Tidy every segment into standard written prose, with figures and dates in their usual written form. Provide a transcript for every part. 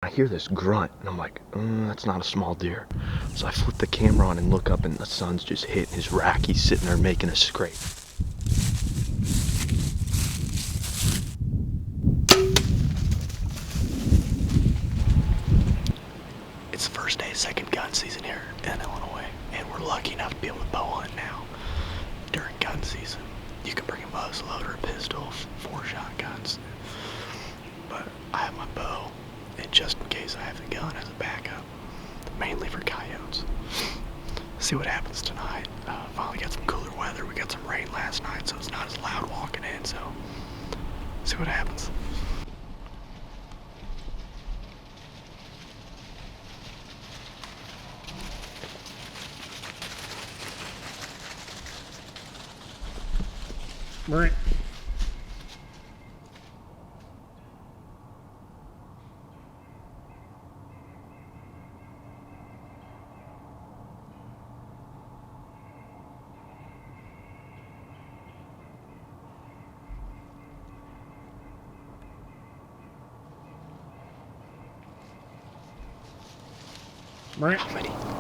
I hear this grunt and I'm like, that's not a small deer. So I flip the camera on and look up and the sun's just hitting his rack. He's sitting there making a scrape. It's the first day of second gun season here in Illinois, and we're lucky enough to be able to bow hunt now. During gun season, you can bring a muzzleloader, a pistol, 4 shotguns, but I have my bow, and just in case I have the gun as a backup, mainly for coyotes. See what happens tonight. Finally got some cooler weather. We got some rain last night, so it's not as loud walking in, so see what happens. Right.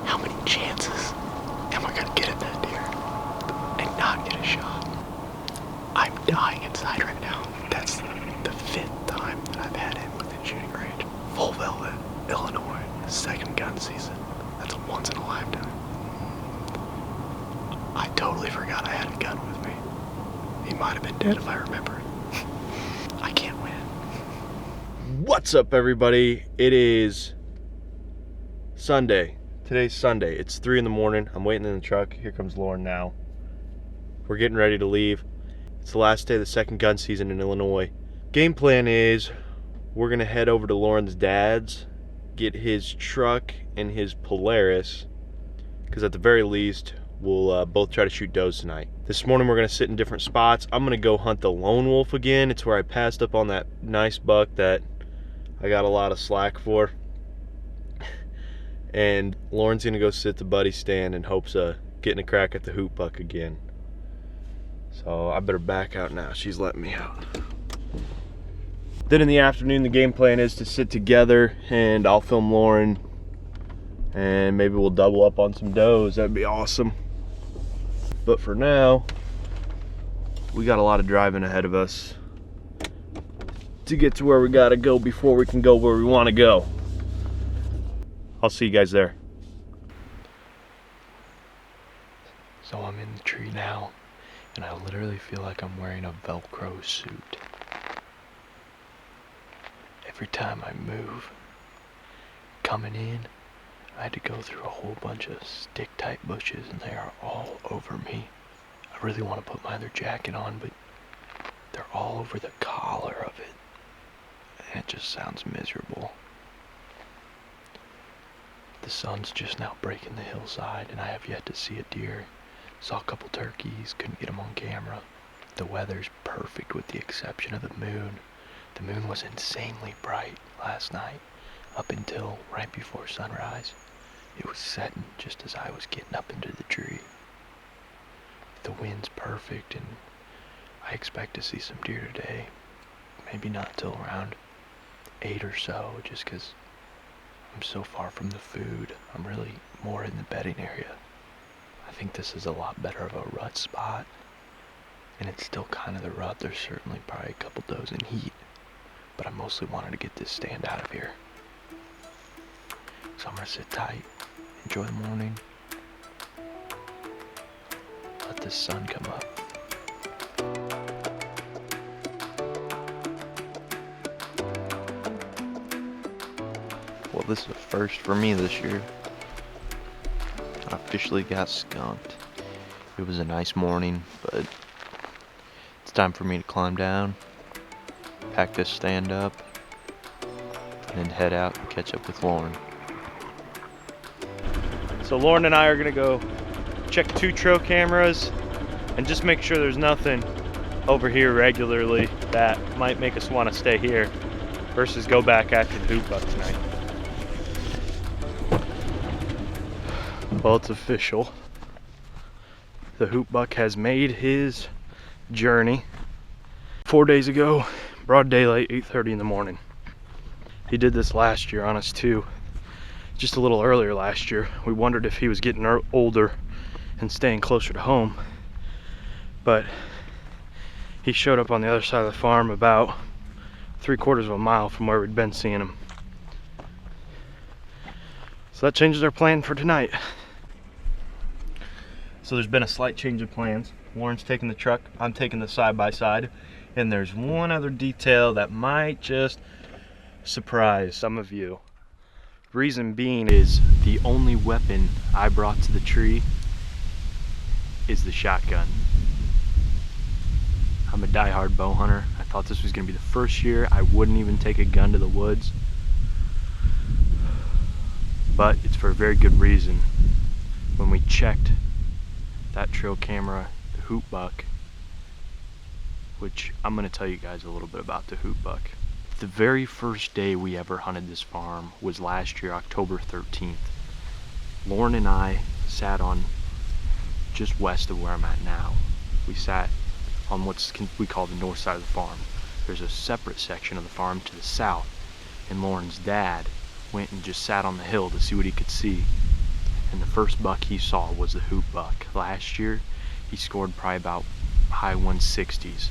How many chances am I gonna get at that deer and not get a shot? I'm dying inside right now. That's the 5th time that I've had him within shooting range. Full velvet, Illinois, second gun season. That's a once in a lifetime. I totally forgot I had a gun with me. He might have been dead if I remembered. I can't win. What's up, everybody? It is Sunday. Today's Sunday. It's 3 in the morning. I'm waiting in the truck. Here comes Lauren now. We're getting ready to leave. It's the last day of the second gun season in Illinois. Game plan is we're gonna head over to Lauren's dad's, get his truck and his Polaris, because at the very least we'll both try to shoot does tonight. This morning we're gonna sit in different spots. I'm gonna go hunt the lone wolf again. It's where I passed up on that nice buck that I got a lot of slack for. And Lauren's gonna go sit the buddy stand in hopes of getting a crack at the hoot buck again. So I better back out now. She's letting me out. Then in the afternoon, the game plan is to sit together and I'll film Lauren and maybe we'll double up on some does. That'd be awesome. But for now, we got a lot of driving ahead of us to get to where we gotta go before we can go where we wanna go. I'll see you guys there. So I'm in the tree now, and I literally feel like I'm wearing a Velcro suit. Every time I move, coming in, I had to go through a whole bunch of stick-tight bushes, and they are all over me. I really want to put my other jacket on, but they're all over the collar of it, and it just sounds miserable. The sun's just now breaking the hillside, and I have yet to see a deer. Saw a couple turkeys, couldn't get them on camera. The weather's perfect with the exception of the moon. The moon was insanely bright last night, up until right before sunrise. It was setting just as I was getting up into the tree. The wind's perfect, and I expect to see some deer today. Maybe not till around 8 or so, just because I'm so far from the food. I'm really more in the bedding area. I think this is a lot better of a rut spot, and it's still kind of the rut. There's certainly probably a couple does in heat, but I mostly wanted to get this stand out of here. So I'm gonna sit tight, enjoy the morning, let the sun come up. Well, this is a first for me this year. I officially got skunked. It was a nice morning, but it's time for me to climb down, pack this stand up, and then head out and catch up with Lauren. So Lauren and I are gonna go check 2 trail cameras and just make sure there's nothing over here regularly that might make us want to stay here versus go back after the hoot buck tonight. Well, it's official. The hoot buck has made his journey. 4 days ago, broad daylight, 8:30 in the morning. He did this last year on us too. Just a little earlier last year. We wondered if he was getting older and staying closer to home. But he showed up on the other side of the farm about 3/4 of a mile from where we'd been seeing him. So that changes our plan for tonight. So there's been a slight change of plans. Lauren's taking the truck, I'm taking the side-by-side, and there's one other detail that might just surprise some of you. Reason being is the only weapon I brought to the tree is the shotgun. I'm a diehard bow hunter. I thought this was gonna be the first year I wouldn't even take a gun to the woods. But it's for a very good reason. When we checked that trail camera, the hoot buck, which I'm gonna tell you guys a little bit about the hoot buck. The very first day we ever hunted this farm was last year, October 13th. Lauren and I sat on just west of where I'm at now. We sat on what we call the north side of the farm. There's a separate section of the farm to the south, and Lauren's dad went and just sat on the hill to see what he could see. And the first buck he saw was the hoot buck. Last year, he scored probably about high 160s.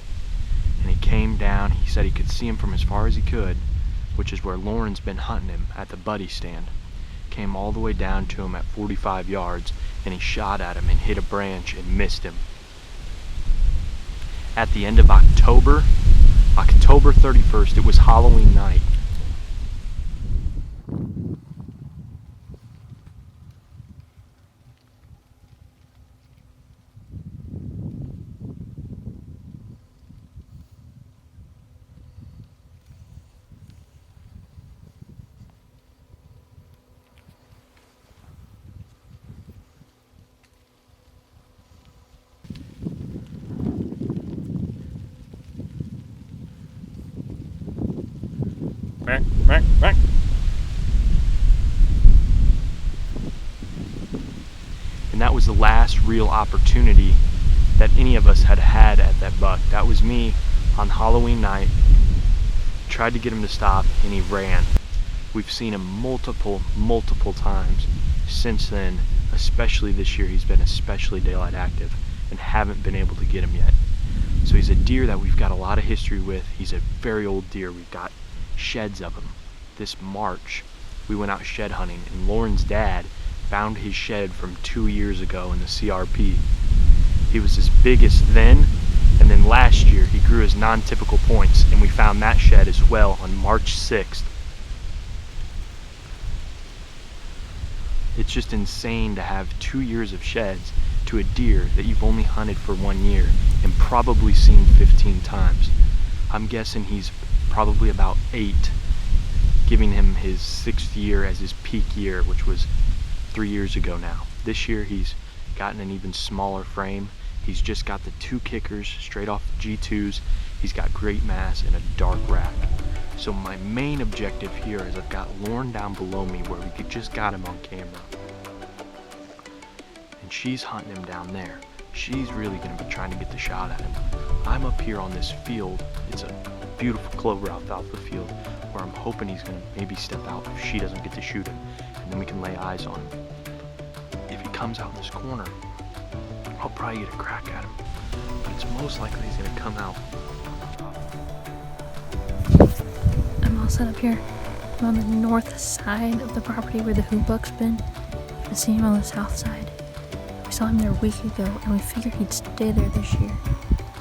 And he came down, he said he could see him from as far as he could, which is where Lauren's been hunting him at the buddy stand. Came all the way down to him at 45 yards, and he shot at him and hit a branch and missed him. At the end of October 31st, it was Halloween night. And that was the last real opportunity that any of us had had at that buck. That was me on Halloween night. Tried to get him to stop and he ran. We've seen him multiple times since then, especially this year. He's been especially daylight active and haven't been able to get him yet. So he's a deer that we've got a lot of history with. He's a very old deer. We've got sheds of him. This March, we went out shed hunting, and Lauren's dad found his shed from 2 years ago in the CRP. He was his biggest then, and then last year he grew his non-typical points, and we found that shed as well on March 6th. It's just insane to have 2 years of sheds to a deer that you've only hunted for 1 year and probably seen 15 times. I'm guessing he's probably about 8, giving him his 6th year as his peak year, which was 3 years ago now. This year he's gotten an even smaller frame. He's just got the 2 kickers straight off G2s. He's got great mass and a dark rack. So my main objective here is I've got Lauren down below me where we just got him on camera. And she's hunting him down there. She's really gonna be trying to get the shot at him. I'm up here on this field. It's a beautiful clover alfalfa field where I'm hoping he's gonna maybe step out if she doesn't get to shoot him, and then we can lay eyes on him. If he comes out in this corner, I'll probably get a crack at him, but it's most likely he's gonna come out. I'm all set up here. I'm on the north side of the property where the hoot buck's been. I see him on the south side. We saw him there a week ago, and we figured he'd stay there this year,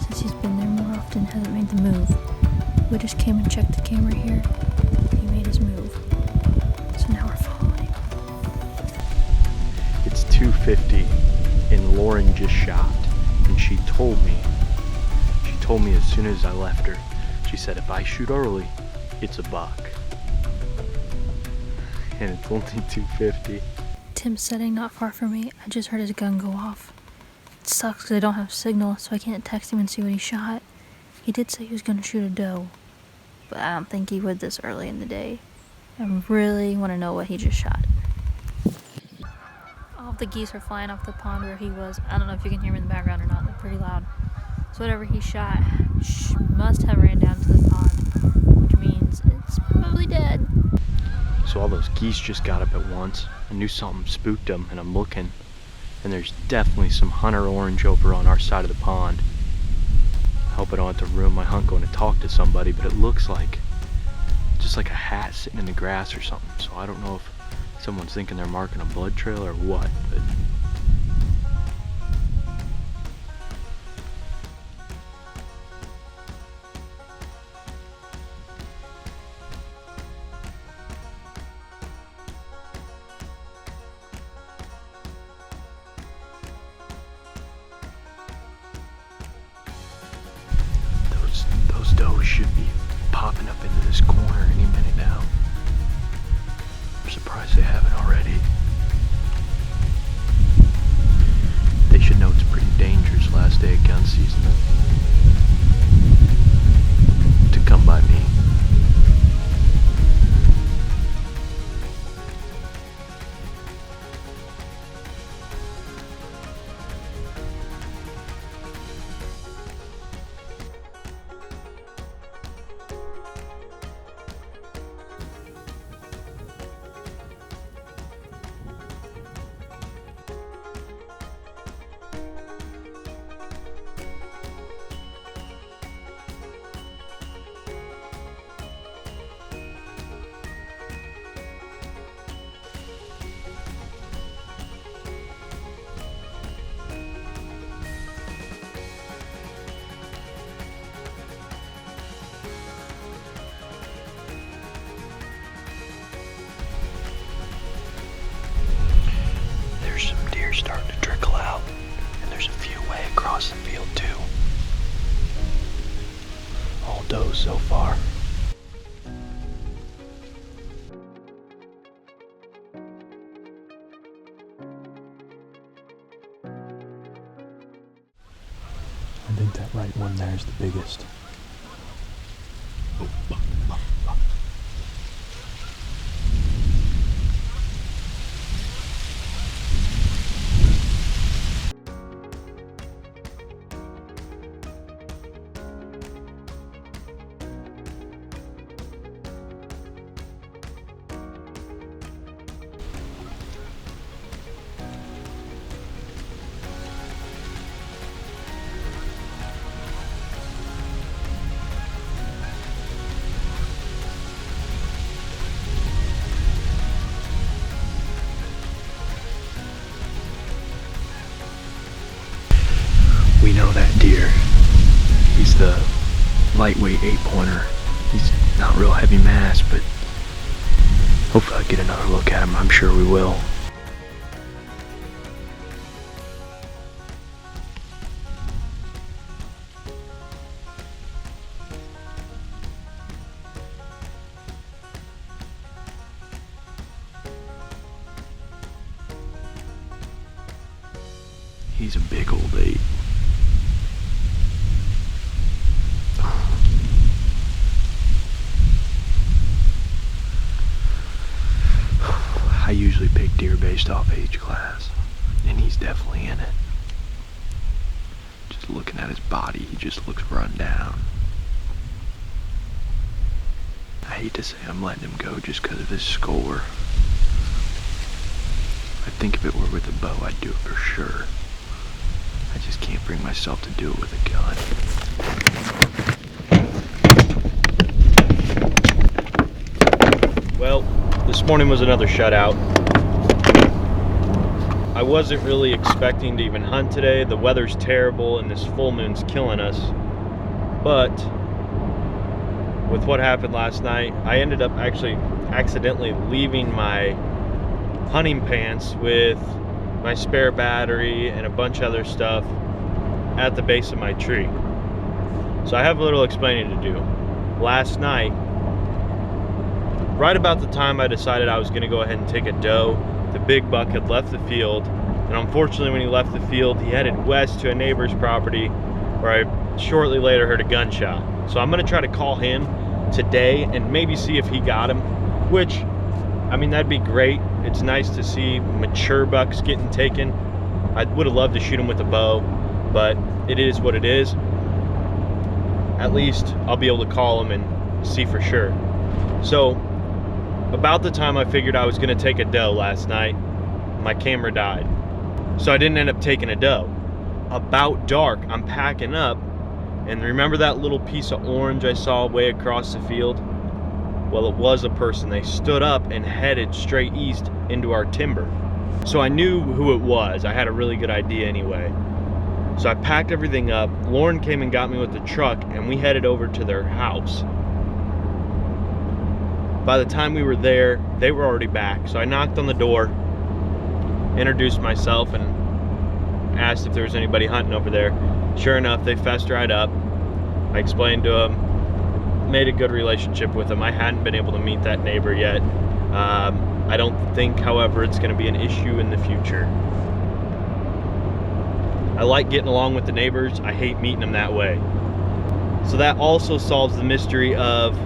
since he's been there more often and hasn't made the move. We just came and checked the camera here. He made his move. So now we're following him. It's 2:50 and Lauren just shot, and she told me as soon as I left her, she said if I shoot early, it's a buck. And it's only 2:50. Tim's sitting not far from me. I just heard his gun go off. It sucks because I don't have signal, so I can't text him and see what he shot. He did say he was going to shoot a doe, but I don't think he would this early in the day. I really want to know what he just shot. All of the geese are flying off the pond where he was. I don't know if you can hear them in the background or not. They're pretty loud. So whatever he shot must have ran down to the pond, which means it's Probably dead. So all those geese just got up at once. I knew something spooked them, and I'm looking, and there's definitely some hunter orange over on our side of the pond. I hope I don't have to ruin my hunt going to talk to somebody, but it looks like just like a hat sitting in the grass or something. So I don't know if someone's thinking they're marking a blood trail or what, but those does should be popping up into this corner any minute now. I'm surprised they haven't already. They should know it's pretty dangerous last day of gun season to come by me. There's some deer starting to trickle out, and there's a few way across the field too. All does so far. I think that right one there is the biggest. We know that deer. He's the lightweight 8-pointer. He's not real heavy mass, but hopefully I'll get another look at him. I'm sure we will. He's a big old 8. I usually pick deer based off age class, and he's definitely in it. Just looking at his body, he just looks run down. I hate to say I'm letting him go just because of his score. I think if it were with a bow, I'd do it for sure. I just can't bring myself to do it with a gun. Well, this morning was another shutout. I wasn't really expecting to even hunt today. The weather's terrible and this full moon's killing us. But with what happened last night, I ended up actually accidentally leaving my hunting pants with my spare battery and a bunch of other stuff at the base of my tree. So I have a little explaining to do. Last night, right about the time I decided I was going to go ahead and take a doe, the big buck had left the field, and unfortunately when he left the field, he headed west to a neighbor's property where I shortly later heard a gunshot. So I'm going to try to call him today and maybe see if he got him, which, I mean, that'd be great. It's nice to see mature bucks getting taken. I would have loved to shoot him with a bow, but it is what it is. At least I'll be able to call him and see for sure. So about the time I figured I was gonna take a doe last night, my camera died. So I didn't end up taking a doe. About dark, I'm packing up, and remember that little piece of orange I saw way across the field? Well, it was a person. They stood up and headed straight east into our timber. So I knew who it was. I had a really good idea anyway. So I packed everything up. Lauren came and got me with the truck, and we headed over to their house. By the time we were there, they were already back. So I knocked on the door, introduced myself, and asked if there was anybody hunting over there. Sure enough, they fessed right up. I explained to them, made a good relationship with them. I hadn't been able to meet that neighbor yet. I don't think, however, it's going to be an issue in the future. I like getting along with the neighbors. I hate meeting them that way. So that also solves the mystery of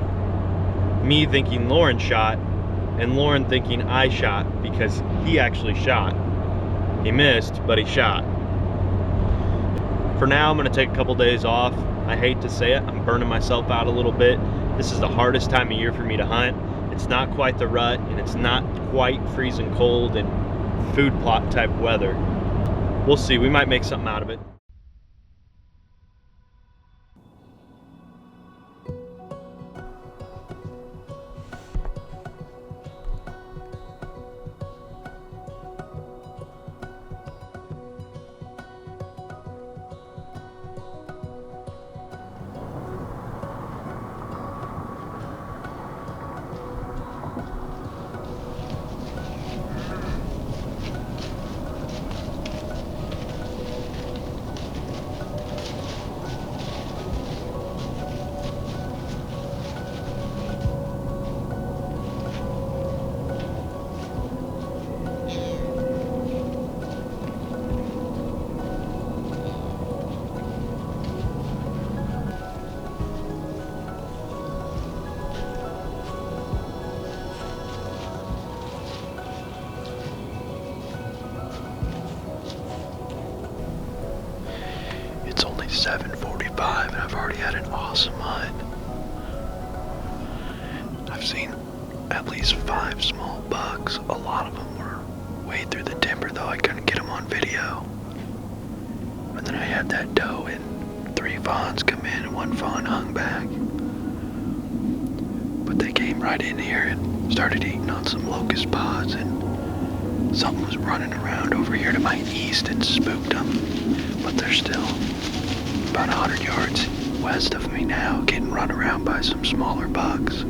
me thinking Lauren shot and Lauren thinking I shot, because he actually shot. He missed, but he shot. For now, I'm gonna take a couple days off. I hate to say it, I'm burning myself out a little bit. This is the hardest time of year for me to hunt. It's not quite the rut, and it's not quite freezing cold and food plot type weather. We'll see, we might make something out of it. It's only 7:45 and I've already had an awesome hunt. I've seen at least 5 small bucks. A lot of them were way through the timber, though I couldn't get them on video. And then I had that doe and 3 fawns come in and 1 fawn hung back. But they came right in here and started eating on some locust pods, and something was running around over here to my east and spooked them. But they're still about 100 yards west of me now, getting run around by some smaller bucks.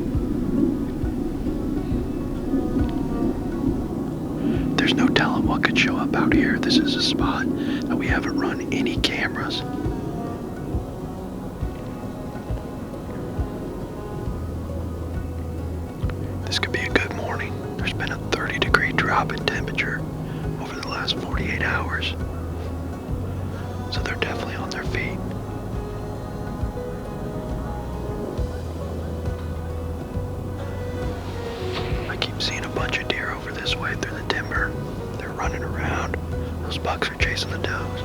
There's no telling what could show up out here. This is a spot that we haven't run any cameras. This could be a good morning. There's been a 30-degree drop in temperature over the last 48 hours. So they're definitely on their feet. I keep seeing a bunch of deer over this way through the timber. They're running around. Those bucks are chasing the does.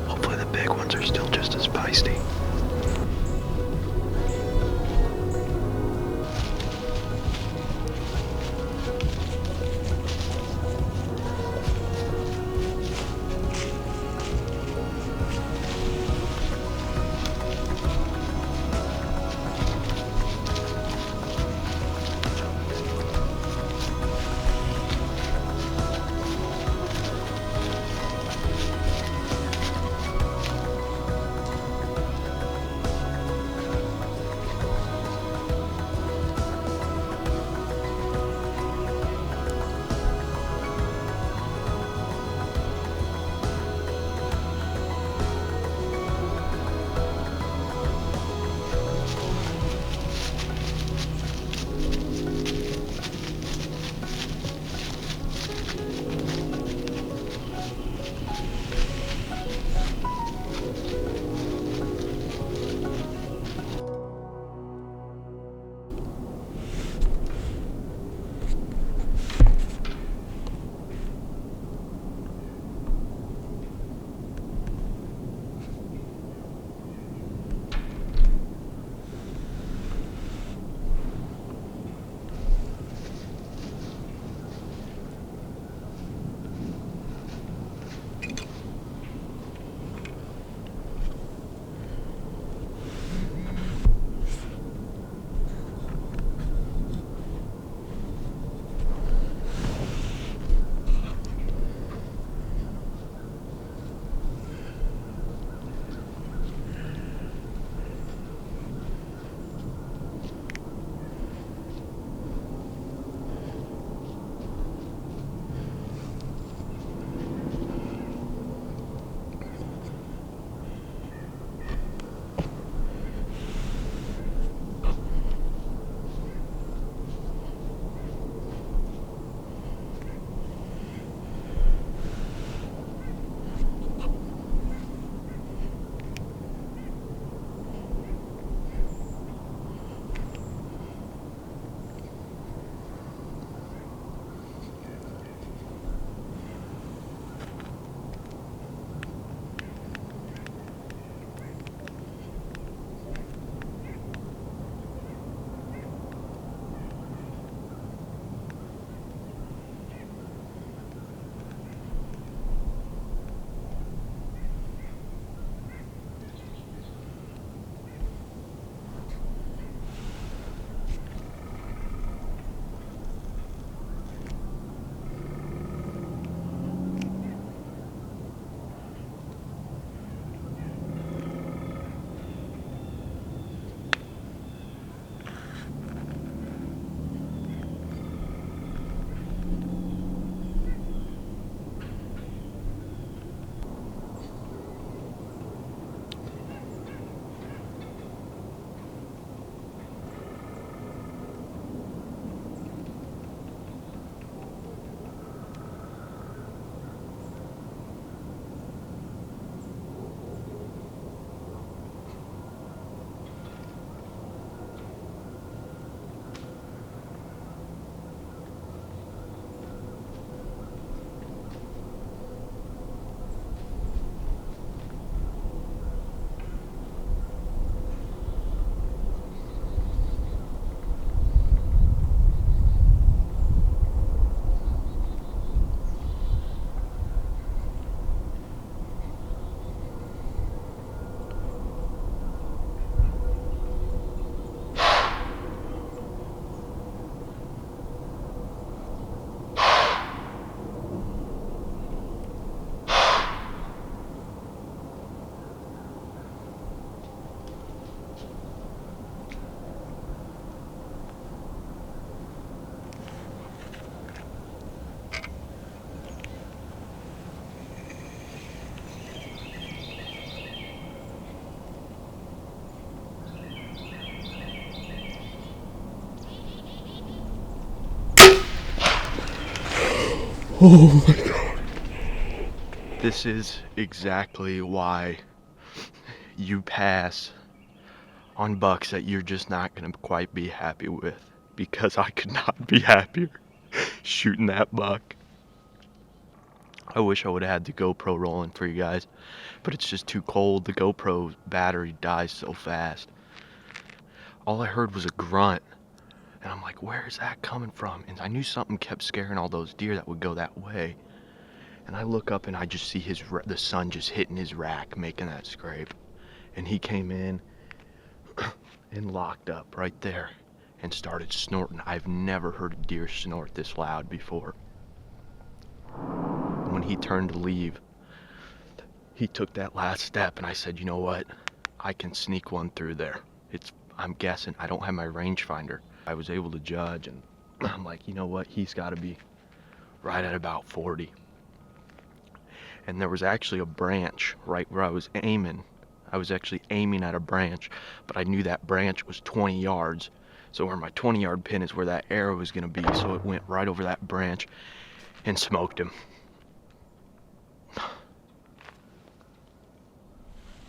Hopefully the big ones are still just as feisty. Oh my God. This is exactly why you pass on bucks that you're just not going to quite be happy with. Because I could not be happier shooting that buck. I wish I would have had the GoPro rolling for you guys, but it's just too cold. The GoPro battery dies so fast. All I heard was a grunt, and I'm like, where is that coming from? And I knew something kept scaring all those deer that would go that way. And I look up and I just see the sun just hitting his rack, making that scrape. And he came in and locked up right there and started snorting. I've never heard a deer snort this loud before. When he turned to leave, he took that last step, and I said, you know what? I can sneak one through there. I'm guessing. I don't have my rangefinder. I was able to judge, and I'm like, you know what? He's got to be right at about 40. And there was actually a branch right where I was aiming. I was actually aiming at a branch, but I knew that branch was 20 yards. So where my 20-yard pin is where that arrow was going to be. So it went right over that branch and smoked him.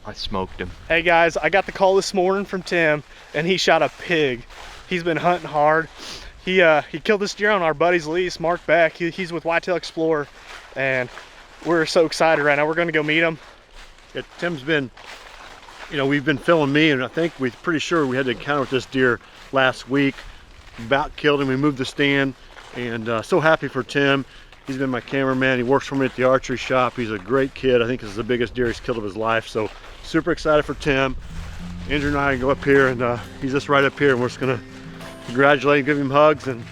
I smoked him. Hey guys, I got the call this morning from Tim, and he shot a pig. He's been hunting hard. He killed this deer on our buddy's lease, Mark Beck. He's with Whitetail Explorer, and we're so excited right now. We're gonna go meet him. Yeah, Tim's been, we've been filming me, and I think we're pretty sure we had an encounter with this deer last week. About killed him. We moved the stand, and so happy for Tim. He's been my cameraman. He works for me at the archery shop. He's a great kid. I think this is the biggest deer he's killed of his life. So super excited for Tim. Andrew and I go up here, and he's just right up here, and we're just gonna congratulate him, give him hugs, and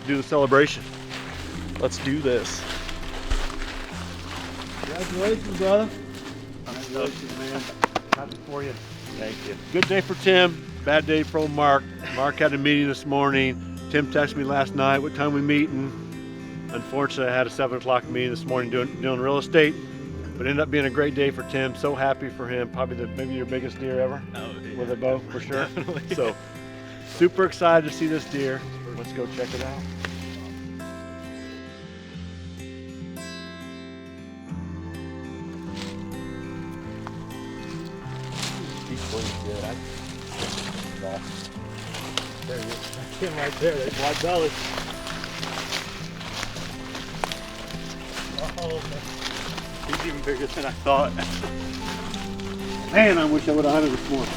do the celebration. Let's do this. Congratulations, brother. Congratulations, man. Happy for you. Thank you. Good day for Tim. Bad day for Mark. Mark had a meeting this morning. Tim texted me last night, what time we meeting? Unfortunately, I had a 7 o'clock meeting this morning doing real estate, but it ended up being a great day for Tim. So happy for him. Probably maybe your biggest deer ever. Oh, yeah. With a bow, for sure. Definitely. So super excited to see this deer. Let's go check it out. He's pretty good. There he is. That's him right there. There's white belly. Oh, man. He's even bigger than I thought. Man, I wish I would have hunted this morning.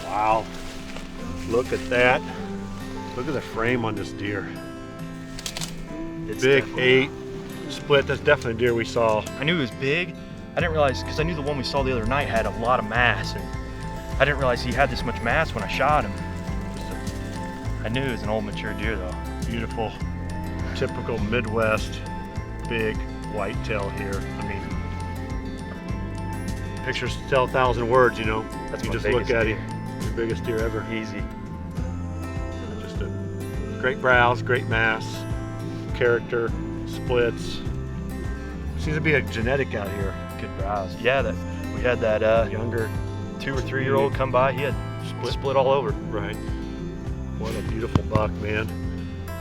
Wow. Look at that. Look at the frame on this deer. It's Big definitely- 8 split. That's definitely a deer we saw. I knew it was big. I didn't realize, because I knew the one we saw the other night had a lot of mass, and I didn't realize he had this much mass when I shot him. I knew it was an old mature deer though. Beautiful, typical Midwest, big whitetail here. I mean, pictures tell 1,000 words, That's you my just look biggest at deer. him. Your biggest deer ever. Easy. Just a great browse, great mass, character, splits. Seems to be a genetic out here. Good browse. Yeah, we had that Younger, 2 or 3 year old come by. He had split all over. right? What a beautiful buck, man.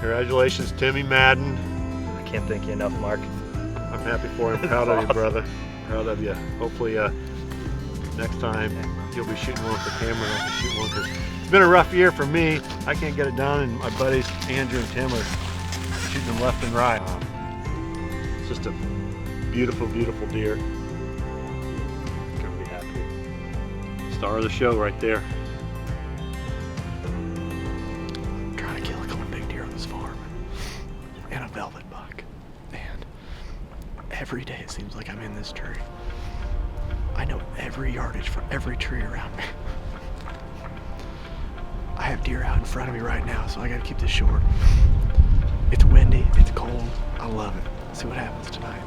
Congratulations, Timmy Madden. I can't thank you enough, Mark. I'm happy for him. Proud of you, brother. Proud of you. Hopefully, next time you'll be shooting one with the camera. I'll be shooting one, because it's been a rough year for me. I can't get it done, and my buddies Andrew and Tim are shooting them left and right. It's just a beautiful, beautiful deer. Couldn't be happy. Star of the show right there. I'm trying to kill a couple big deer on this farm and a velvet buck, and every day it seems like I'm in this tree. I know every yardage from every tree around me. I have deer out in front of me right now, so I gotta keep this short. It's windy, it's cold, I love it. See what happens tonight.